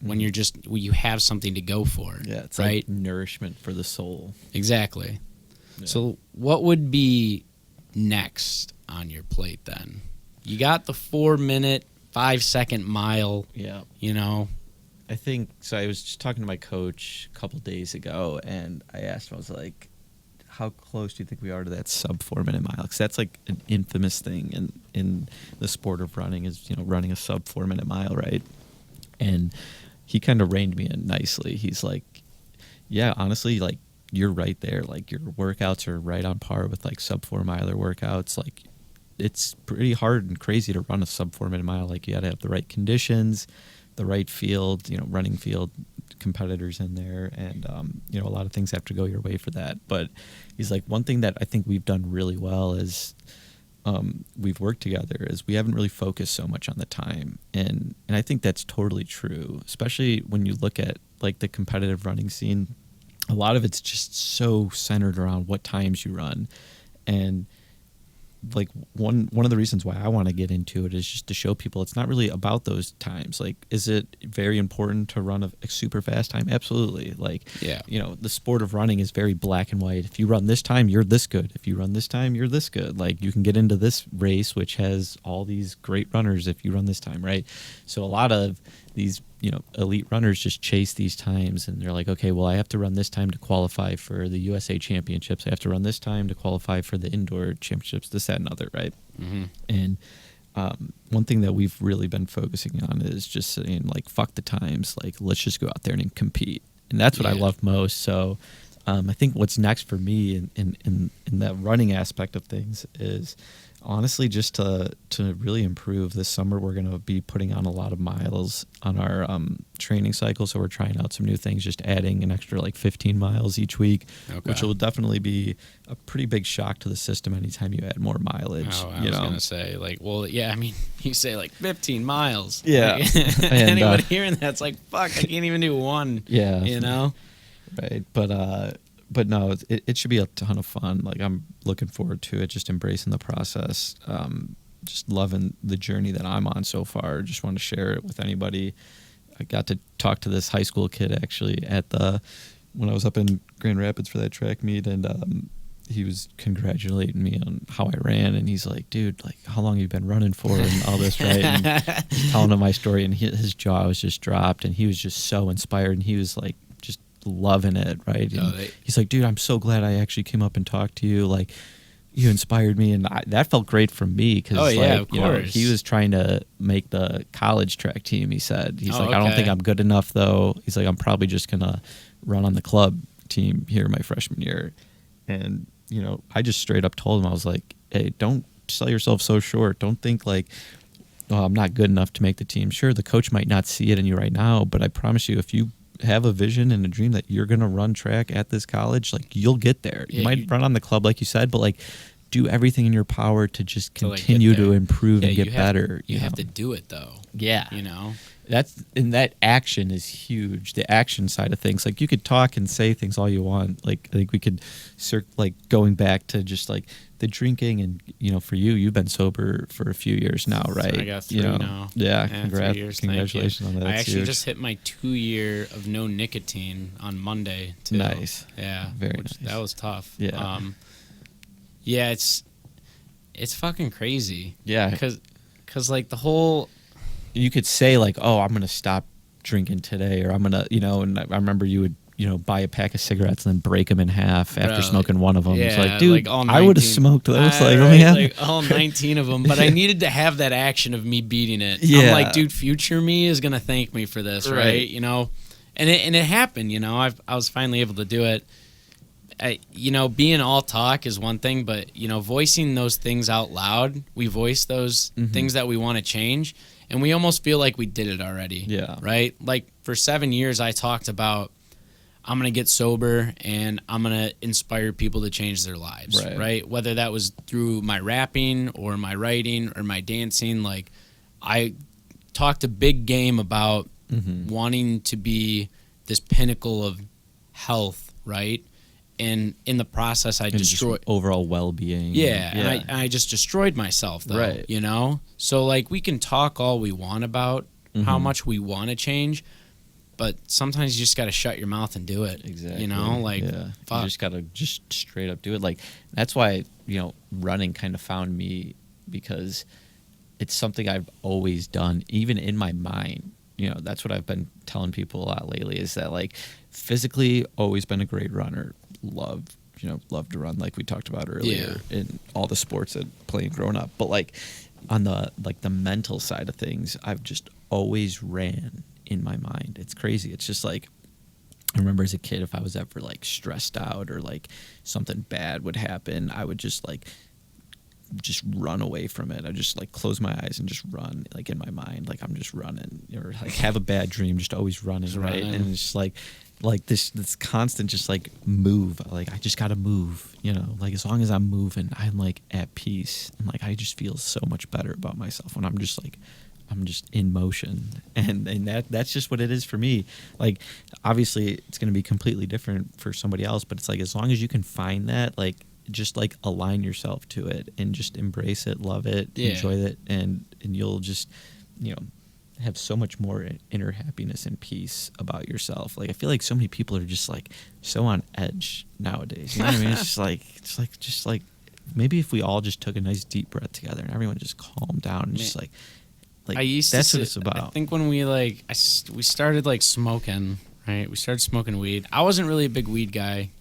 when you're just when you have something to go for. Yeah, it's right? like nourishment for the soul. Exactly. Yeah. So what would be next on your plate then? You got the 4-minute, 5-second mile. Yeah. You know? I think so. I was just talking to my coach a couple days ago, and I asked him, I was like, how close do you think we are to that sub 4-minute mile? Because that's like an infamous thing in the sport of running is, you know, running a sub 4-minute mile, right? And he kind of reined me in nicely. He's like, yeah, honestly, like you're right there. Like your workouts are right on par with like sub 4-miler workouts. Like it's pretty hard and crazy to run a sub 4-minute mile. Like you got to have the right conditions, the right field, you know, running field competitors in there, and you know, a lot of things have to go your way for that. But he's like, one thing that I think we've done really well is we've worked together is we haven't really focused so much on the time, and I think that's totally true, especially when you look at like the competitive running scene. A lot of it's just so centered around what times you run, and like one of the reasons why I want to get into it is just to show people it's not really about those times. Like, is it very important to run a super fast time? Absolutely. Like, yeah, you know, the sport of running is very black and white. If you run this time, you're this good. If you run this time, you're this good. Like, you can get into this race, which has all these great runners if you run this time, right? So a lot of these, you know, elite runners just chase these times, and they're like, okay, well, I have to run this time to qualify for the USA Championships. I have to run this time to qualify for the indoor championships, this, that, and other, right? And one thing that we've really been focusing on is just saying, like, fuck the times. Like, let's just go out there and compete. And that's what I love most. So I think what's next for me in that running aspect of things is honestly just to really improve. This summer we're going to be putting on a lot of miles on our training cycle, so we're trying out some new things, just adding an extra like 15 miles each week, which will definitely be a pretty big shock to the system anytime you add more mileage. I was going to say, like, well, yeah, I mean, you say like 15 miles. Yeah. Like, and, anybody hearing that's like, fuck, I can't even do one. Yeah. You know? Right. But no, it should be a ton of fun. Like, I'm looking forward to it, just embracing the process, just loving the journey that I'm on so far. Just want to share it with anybody. I got to talk to this high school kid actually when I was up in Grand Rapids for that track meet, and he was congratulating me on how I ran, and he's like, dude, like, how long have you been running for and all this, right? And telling him my story, and his jaw was just dropped, and he was just so inspired, and he was like, loving it, right? He's like, dude, I'm so glad I actually came up and talked to you. Like, you inspired me, and that felt great for me because, of you know, course. he was trying to make the college track team. He said, he's like, okay. I don't think I'm good enough though. He's like, I'm probably just gonna run on the club team here my freshman year. And you know, I just straight up told him, I was like, hey, don't sell yourself so short. Don't think like, oh, I'm not good enough to make the team. Sure, the coach might not see it in you right now, but I promise you, if you have a vision and a dream that you're going to run track at this college, like, you'll get there. You might run on the club, like you said, but like, do everything in your power to just continue to improve and get better. You have to do it though. Yeah. You know? that action is huge. The action side of things, like you could talk and say things all you want. Like I think we could going back to just like the drinking, and for you've been sober for a few years now, right? I got 3 now. Yeah, 3 years. Congratulations on that. I That's actually huge. just hit my 2-year of no nicotine on Monday too. Nice. Yeah, Very nice. That was tough. Yeah. Yeah, it's fucking crazy. Yeah, because like the whole. You could say like, oh, I'm gonna stop drinking today, or I'm gonna, and I remember you would, buy a pack of cigarettes and then break them in half after smoking one of them. Yeah, it's like, dude, like all 19, I would have smoked those. right, man. like all 19 of them. But I needed to have that action of me beating it. Yeah. I'm like, dude, future me is gonna thank me for this, right? And it happened. I was finally able to do it. Being all talk is one thing, but voicing those things out loud, we voice those things that we want to change. And we almost feel like we did it already. Yeah. Right? Like for 7 years, I talked about I'm going to get sober and I'm going to inspire people to change their lives. Right? Whether that was through my rapping or my writing or my dancing. Like I talked a big game about wanting to be this pinnacle of health. Right? And in the process, I destroyed overall well-being. Yeah, and I just destroyed myself, though. Right. So like we can talk all we want about how much we want to change, but sometimes you just got to shut your mouth and do it. Exactly. Fuck. You just got to just straight up do it. Like that's why running kind of found me, because it's something I've always done, even in my mind. That's what I've been telling people a lot lately, is that like physically always been a great runner. Love to run, like we talked about earlier, in all the sports that playing growing up. But like on the mental side of things, I've just always ran in my mind. It's crazy. It's just like I remember as a kid, if I was ever like stressed out or like something bad would happen, I would just run away from it. I just like close my eyes and just run, like in my mind, like I'm just running, or like have a bad dream, just always running, right? And it's just like this constant just like move, like I just gotta move, like as long as I'm moving, I'm like at peace, and like I just feel so much better about myself when I'm just in motion, and that's just what it is for me. Like obviously it's going to be completely different for somebody else, but it's like as long as you can find that, like just like align yourself to it and just embrace it, love it, enjoy it, and you'll just have so much more inner happiness and peace about yourself. Like I feel like so many people are just like so on edge nowadays. You know what I mean? It's just like maybe if we all just took a nice deep breath together and everyone just calmed down and just like that's what it's about. I think when we we started like smoking, right? We started smoking weed. I wasn't really a big weed guy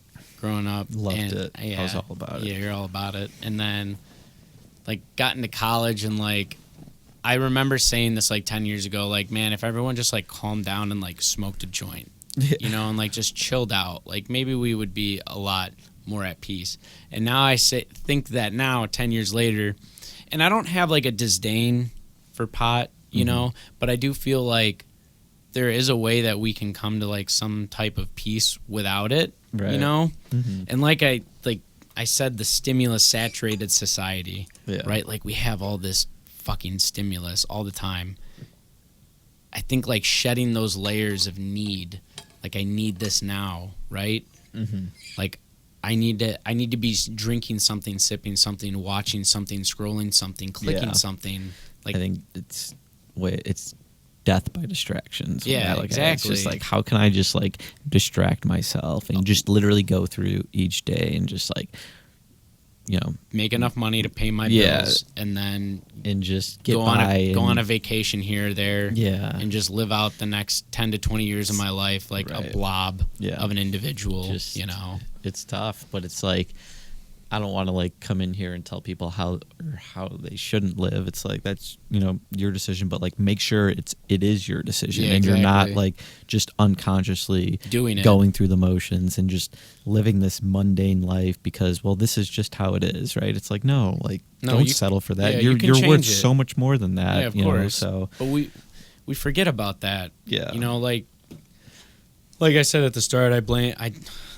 growing up. Loved it. I was all about it. Yeah, you're all about it. And then like got into college, and like I remember saying this like 10 years ago, like, man, if everyone just like calmed down and like smoked a joint, and like just chilled out, like maybe we would be a lot more at peace. And now I think that now 10 years later, and I don't have like a disdain for pot, but I do feel like there is a way that we can come to like some type of peace without it, and like I said, the stimulus saturated society, right? Like we have all this fucking stimulus all the time. I think like shedding those layers of need, like I need this now, right? Like I need to be drinking something, sipping something, watching something, scrolling something, clicking something. Like I think it's death by distractions. Yeah, exactly. It's just like, how can I just like distract myself and just literally go through each day and just like, make enough money to pay my bills, and then just go on a vacation here or there, and just live out the next 10 to 20 years of my life like a blob of an individual. It's tough, but it's like I don't want to like come in here and tell people how they shouldn't live. It's like that's your decision, but like make sure it is your decision, and you're not like just unconsciously going through the motions and just living this mundane life because this is just how it is, right? It's like no, don't settle for that. You're worth so much more than that. Yeah, of course. But we forget about that. Yeah. Like I said at the start,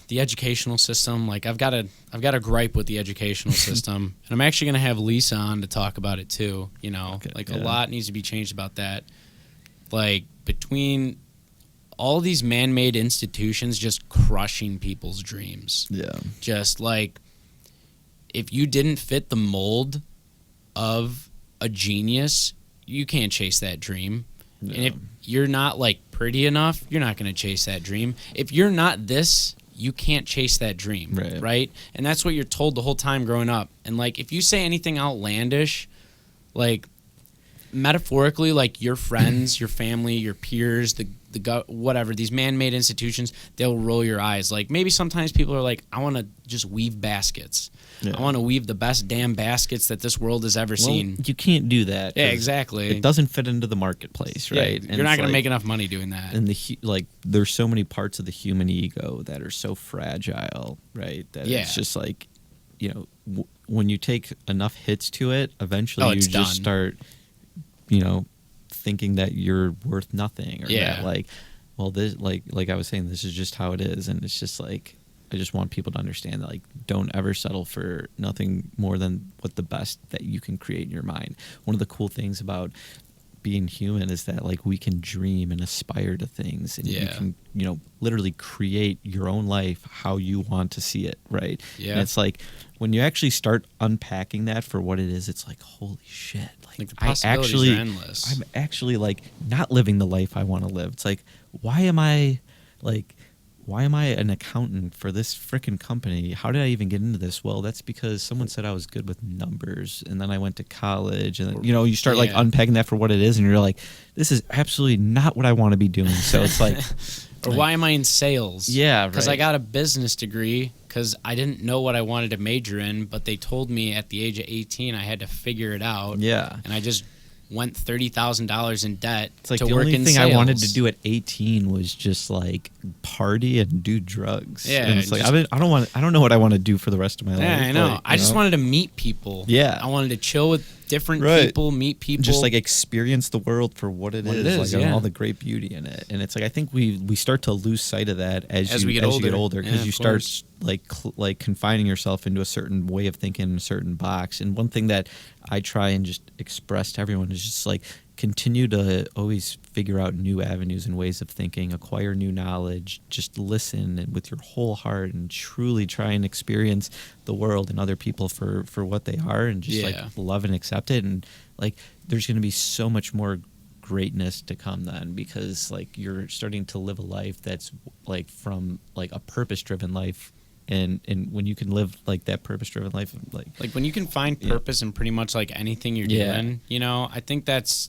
the educational system, like I've got a gripe with the educational system, and I'm actually going to have Lisa on to talk about it too. A lot needs to be changed about that. like between all these man-made institutions just crushing people's dreams. Yeah. Just like if you didn't fit the mold of a genius, you can't chase that dream. Yeah. And if you're not like pretty enough, you're not going to chase that dream. If you're not this, you can't chase that dream, right? And that's what you're told the whole time growing up. And like if you say anything outlandish, like metaphorically, like your friends, your family, your peers, the whatever, these man-made institutions, they'll roll your eyes. Like maybe sometimes people are like, I want to just weave baskets. Yeah. I want to weave the best damn baskets that this world has ever seen. You can't do that. Yeah, exactly. It doesn't fit into the marketplace, right? Yeah, you're not going to make enough money doing that. And there's so many parts of the human ego that are so fragile, right? That it's just like, when you take enough hits to it, eventually you just start, thinking that you're worth nothing, or that this, like I was saying, this is just how it is, and it's just like, I just want people to understand that, like, don't ever settle for nothing more than what the best that you can create in your mind. One of the cool things about being human is that, like, we can dream and aspire to things, and you can, literally create your own life how you want to see it, right? Yeah. And it's like, when you actually start unpacking that for what it is, it's like, holy shit. Like the possibilities are endless. I'm actually, like, not living the life I want to live. It's like, why am I an accountant for this frickin' company? How did I even get into this? Well, that's because someone said I was good with numbers, and then I went to college, and then, you start like unpacking that for what it is, and you're like, this is absolutely not what I want to be doing. So it's like, or why am I in sales? Yeah, right. Because I got a business degree because I didn't know what I wanted to major in, but they told me at the age of 18 I had to figure it out. Yeah, and I just went $30,000 in debt to work in sales. The only thing I wanted to do at 18 was just like party and do drugs. Yeah, and it's like, I don't know what I want to do for the rest of my life. Yeah, I know. Like, I just wanted to meet people. Yeah, I wanted to chill with different people, meet people, just like experience the world for what it is, like, and all the great beauty in it. And it's like, I think we start to lose sight of that as you get older, because you start like confining yourself into a certain way of thinking in a certain box. And one thing that I try and just express to everyone is just like, continue to always figure out new avenues and ways of thinking, acquire new knowledge, just listen and with your whole heart, and truly try and experience the world and other people for what they are, and just like love and accept it. And like, there's going to be so much more greatness to come then, because like, you're starting to live a life that's like from like a purpose-driven life. And when you can live like that purpose-driven life, like when you can find purpose in pretty much like anything you're doing, I think that's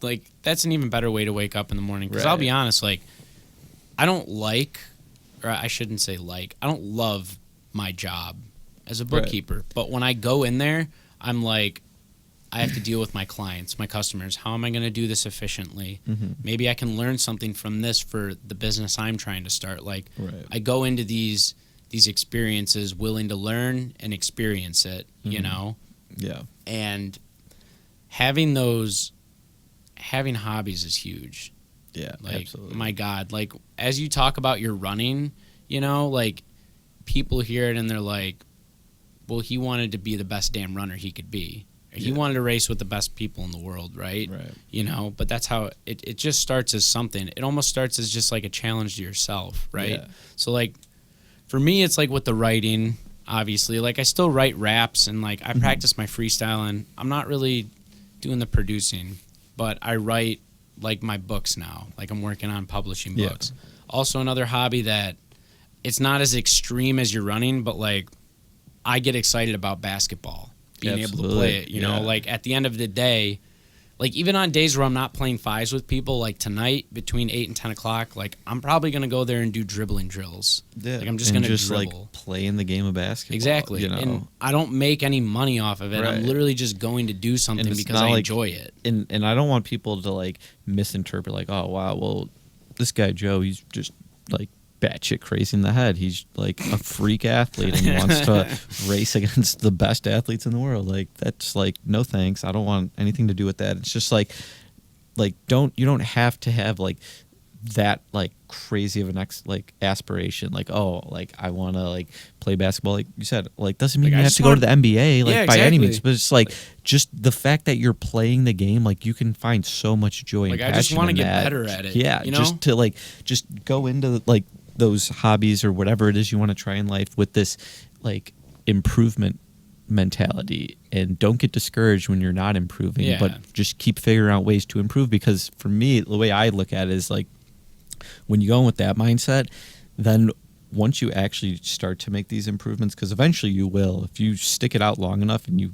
an even better way to wake up in the morning. Because I'll be honest, like, I don't love my job as a bookkeeper. But when I go in there, I'm like, I have to deal with my clients, my customers. How am I going to do this efficiently? Mm-hmm. Maybe I can learn something from this for the business I'm trying to start. Like, I go into these experiences willing to learn and experience it, Yeah. And having hobbies is huge. Yeah, like, absolutely. My God, like, as you talk about your running, like, people hear it and they're like, well, he wanted to be the best damn runner he could be. He wanted to race with the best people in the world, right? But that's how it just starts as something. It almost starts as just like a challenge to yourself, right? Yeah. So like, for me, it's like with the writing, obviously, like I still write raps and like I practice my freestyle, and I'm not really doing the producing, but I write like my books now. Like, I'm working on publishing books. Also, another hobby that it's not as extreme as you're running, but like, I get excited about basketball, being able to play it, like at the end of the day, like even on days where I'm not playing fives with people, like tonight between 8 and 10 o'clock, like I'm probably going to go there and do dribbling drills. Yeah. Like, I'm just going to dribble. Like, play in the game of basketball. Exactly. And I don't make any money off of it. I'm literally just going to do something because I enjoy it. And I don't want people to like misinterpret, like, oh, wow, well, this guy Joe, he's just like batshit crazy in the head. He's like a freak athlete and wants to race against the best athletes in the world. Like, that's like, no thanks. I don't want anything to do with that. It's just like you don't have to have like that like crazy of an aspiration, like, oh, like I want to like play basketball, like you said, like doesn't mean Like, you I have just to go to the NBA, like Yeah, by any exactly. means, but it's like just the fact that you're playing the game, like you can find so much joy and Like, passion I just want to in get that. better at it. Yeah, you know? just to like just go into like those hobbies or whatever it is you want to try in life with this like improvement mentality, and don't get discouraged when you're not improving, Yeah. but just keep figuring out ways to improve. Because for me, the way I look at it is like, when you go in with that mindset, then once you actually start to make these improvements, because eventually you will, if you stick it out long enough and you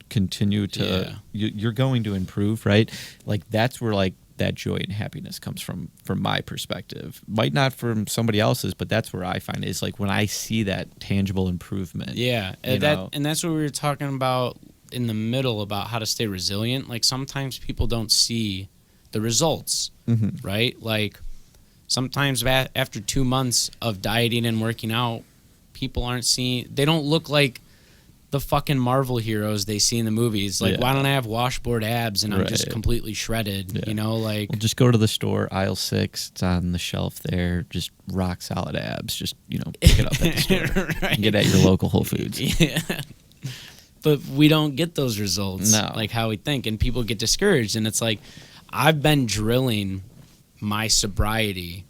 continue to, you're going to improve, right? Like that's where like that joy and happiness comes from my perspective. Might not from somebody else's, but that's where I find it, is like when I see that tangible improvement. Yeah, and that's what we were talking about in the middle, about how to stay resilient. Like sometimes people don't see the results, right? Like sometimes after 2 months of dieting and working out, people aren't seeing, they don't look like the fucking Marvel heroes they see in the movies. Like, why don't I have washboard abs and I'm just completely shredded, you know? Like, well, just go to the store, aisle 6, it's on the shelf there, just rock solid abs, just, you know, pick it up at the store. Right. And get at your local Whole Foods. Yeah. But we don't get those results, No. like how we think, and people get discouraged. And it's like, I've been drilling my sobriety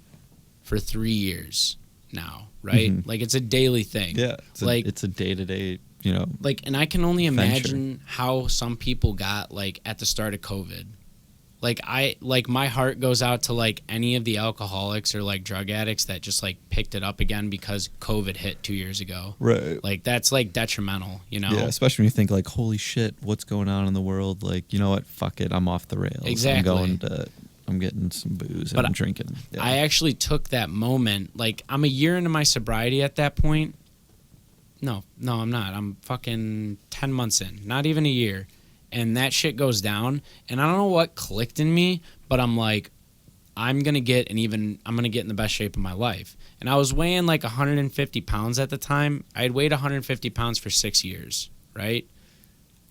for 3 years now, right? Like, it's a daily thing. Yeah, it's a day-to-day, you know. Like, and I can only venture. imagine how some people got, like, at the start of COVID. Like, my heart goes out to, like, any of the alcoholics or, like, drug addicts that just, like, picked it up again because COVID hit 2 years ago. Right. Like, that's, like, detrimental, you know? Yeah, especially when you think, like, holy shit, what's going on in the world? Like, you know what? Fuck it, I'm off the rails. Exactly. I'm getting some booze and But I'm drinking. Yeah. I actually took that moment. Like, I'm a year into my sobriety at that point. No, I'm not. I'm fucking 10 months in. Not even a year. And that shit goes down. And I don't know what clicked in me, but I'm like, I'm going to get in the best shape of my life. And I was weighing like 150 pounds at the time. I had weighed 150 pounds for 6 years, right?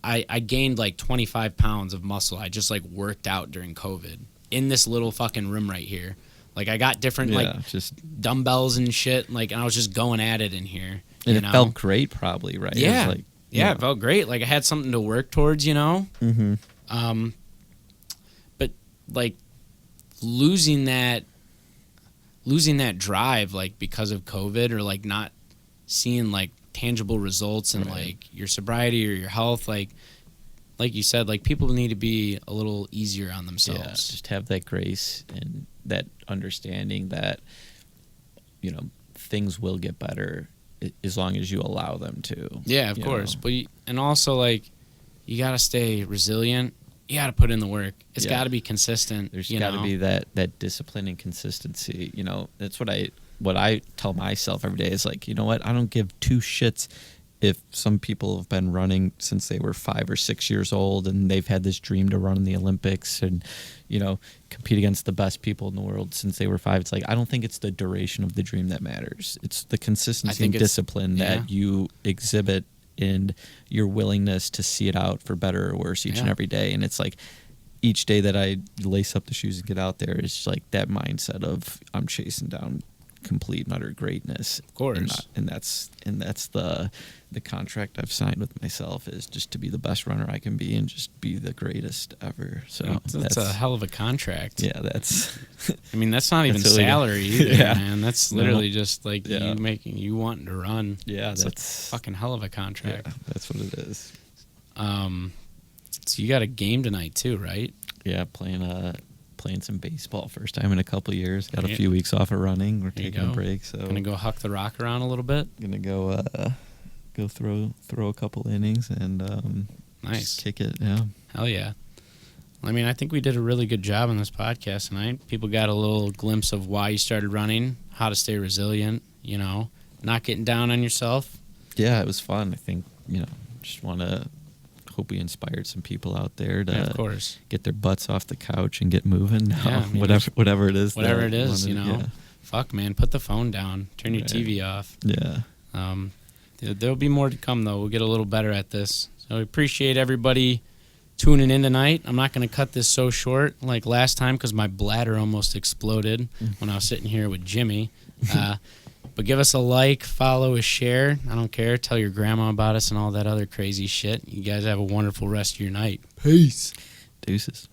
I gained like 25 pounds of muscle. I just like worked out during COVID in this little fucking room right here. Like, I got different just dumbbells and shit. Like, and I was just going at it in here. And it felt great, probably, right? Yeah. It was like, it felt great. Like, I had something to work towards, you know? But, like, losing that drive, like, because of COVID, or, like, not seeing, like, tangible results in, like, your sobriety or your health, like you said, like, people need to be a little easier on themselves. Yeah, just have that grace and that understanding that, you know, things will get better as long as you allow them to. Yeah, of course. But and also, like, you got to stay resilient. You got to put in the work. It's got to be consistent. There's got to be that discipline and consistency. You know, that's what I tell myself every day is like, you know what? I don't give two shits if some people have been running since they were 5 or 6 years old and they've had this dream to run in the Olympics and, you know, compete against the best people in the world since they were 5. It's like, I don't think it's the duration of the dream that matters. It's the consistency and discipline that you exhibit and your willingness to see it out for better or worse each and every day. And it's like, each day that I lace up the shoes and get out there is like that mindset of I'm chasing down complete and utter greatness. Of course. And that's the contract I've signed with myself, is just to be the best runner I can be and just be the greatest ever. So that's a hell of a contract. Yeah, that's I mean, that's not even salary either, man. That's literally just like you wanting to run. Yeah, that's a fucking hell of a contract. Yeah, that's what it is. So you got a game tonight too, right? Yeah, playing some baseball first time in a couple of years. Got a few weeks off of running. We're taking a break, so gonna go huck the rock around a little bit. Gonna go throw a couple innings and nice, just kick it. Yeah, hell yeah. I mean, I think we did a really good job on this podcast tonight. People got a little glimpse of why you started running, how to stay resilient. You know, not getting down on yourself. Yeah, it was fun. I think, you know, just want to hope we inspired some people out there to of course get their butts off the couch and get moving. Yeah, I mean, whatever it is. Whatever it is, you know. Yeah. Fuck, man, put the phone down. Turn your TV off. Yeah. There'll be more to come, though. We'll get a little better at this. So we appreciate everybody tuning in tonight. I'm not going to cut this so short like last time because my bladder almost exploded when I was sitting here with Jimmy. But give us a like, follow, a share. I don't care. Tell your grandma about us and all that other crazy shit. You guys have a wonderful rest of your night. Peace. Deuces.